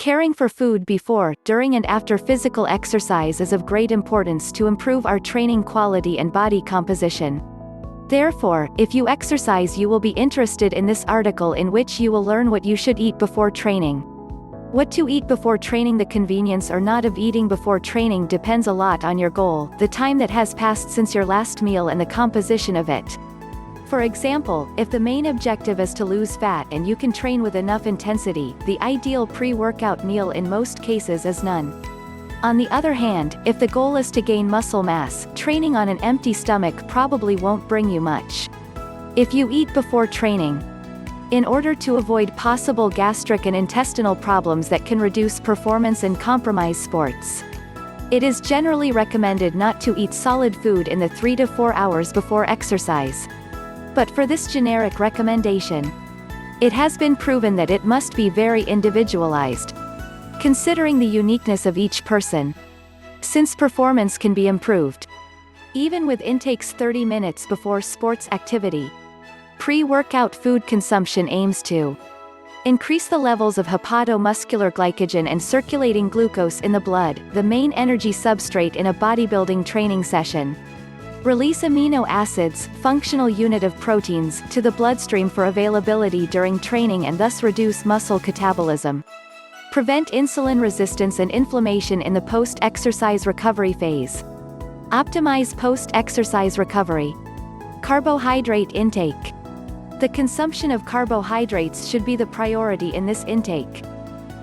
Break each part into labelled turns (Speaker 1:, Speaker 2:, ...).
Speaker 1: Caring for food before, during and after physical exercise is of great importance to improve our training quality and body composition. Therefore, if you exercise, you will be interested in this article, in which you will learn what you should eat before training. What to eat before training. The convenience or not of eating before training depends a lot on your goal, the time that has passed since your last meal, and the composition of it. For example, if the main objective is to lose fat and you can train with enough intensity, the ideal pre-workout meal in most cases is none. On the other hand, if the goal is to gain muscle mass, training on an empty stomach probably won't bring you much. If you eat before training, in order to avoid possible gastric and intestinal problems that can reduce performance and compromise sports, it is generally recommended not to eat solid food in the 3 to 4 hours before exercise. But for this generic recommendation, it has been proven that it must be very individualized, considering the uniqueness of each person, since performance can be improved even with intakes 30 minutes before sports activity. Pre-workout food consumption aims to increase the levels of hepatomuscular glycogen and circulating glucose in the blood, the main energy substrate in a bodybuilding training session. Release amino acids, functional unit of proteins, to the bloodstream for availability during training and thus reduce muscle catabolism. Prevent insulin resistance and inflammation in the post-exercise recovery phase. Optimize post-exercise recovery. Carbohydrate intake. The consumption of carbohydrates should be the priority in this intake.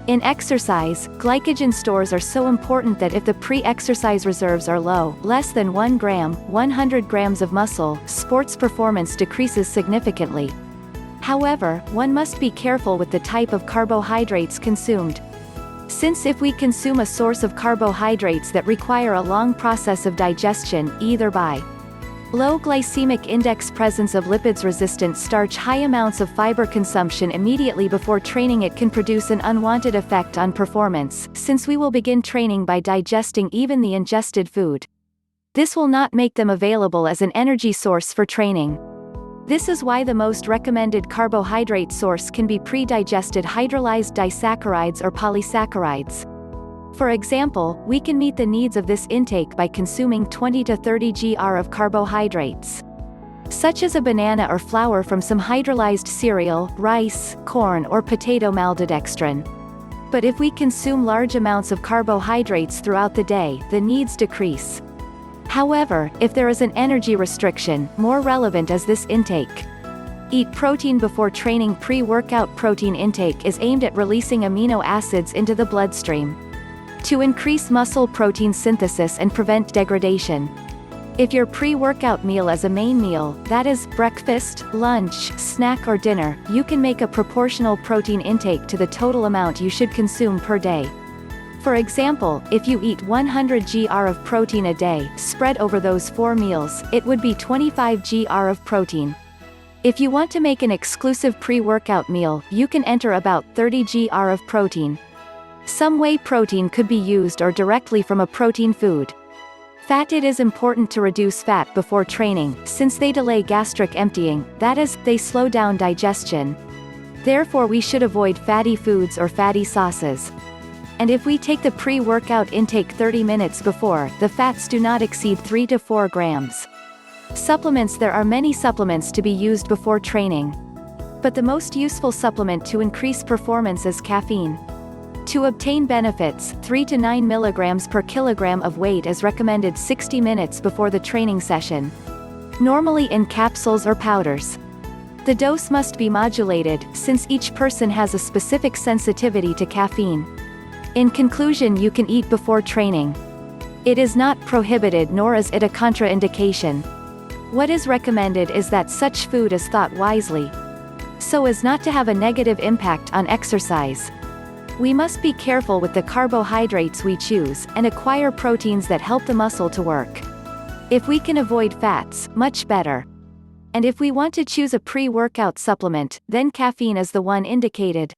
Speaker 1: In exercise, glycogen stores are so important that if the pre-exercise reserves are low, less than 1 gram, 100 grams of muscle, sports performance decreases significantly. However, one must be careful with the type of carbohydrates consumed, since if we consume a source of carbohydrates that require a long process of digestion, either by low glycemic index, presence of lipids-resistant starch, high amounts of fiber consumption immediately before training, it can produce an unwanted effect on performance, since we will begin training by digesting even the ingested food. This will not make them available as an energy source for training. This is why the most recommended carbohydrate source can be pre-digested hydrolyzed disaccharides or polysaccharides. For example, we can meet the needs of this intake by consuming 20 to 30 gr of carbohydrates, such as a banana or flour, from some hydrolyzed cereal, rice, corn or potato, maltodextrin. But if we consume large amounts of carbohydrates throughout the day, the needs decrease. However, if there is an energy restriction, more relevant is this intake. Eat protein before training. Pre-workout protein intake is aimed at releasing amino acids into the bloodstream to increase muscle protein synthesis and prevent degradation. If your pre-workout meal is a main meal, that is, breakfast, lunch, snack or dinner, you can make a proportional protein intake to the total amount you should consume per day. For example, if you eat 100 gr of protein a day, spread over those 4 meals, it would be 25 gr of protein. If you want to make an exclusive pre-workout meal, you can enter about 30 gr of protein. Some whey protein could be used or directly from a protein food. Fat. It is important to reduce fat before training, since they delay gastric emptying, that is, they slow down digestion. Therefore we should avoid fatty foods or fatty sauces. And if we take the pre-workout intake 30 minutes before, the fats do not exceed 3 to 4 grams. Supplements. There are many supplements to be used before training, but the most useful supplement to increase performance is caffeine. To obtain benefits, 3 to 9 milligrams per kilogram of weight is recommended 60 minutes before the training session, normally in capsules or powders. The dose must be modulated, since each person has a specific sensitivity to caffeine. In conclusion, you can eat before training. It is not prohibited, nor is it a contraindication. What is recommended is that such food is thought wisely, so as not to have a negative impact on exercise. We must be careful with the carbohydrates we choose, and acquire proteins that help the muscle to work. If we can avoid fats, much better. And if we want to choose a pre-workout supplement, then caffeine is the one indicated.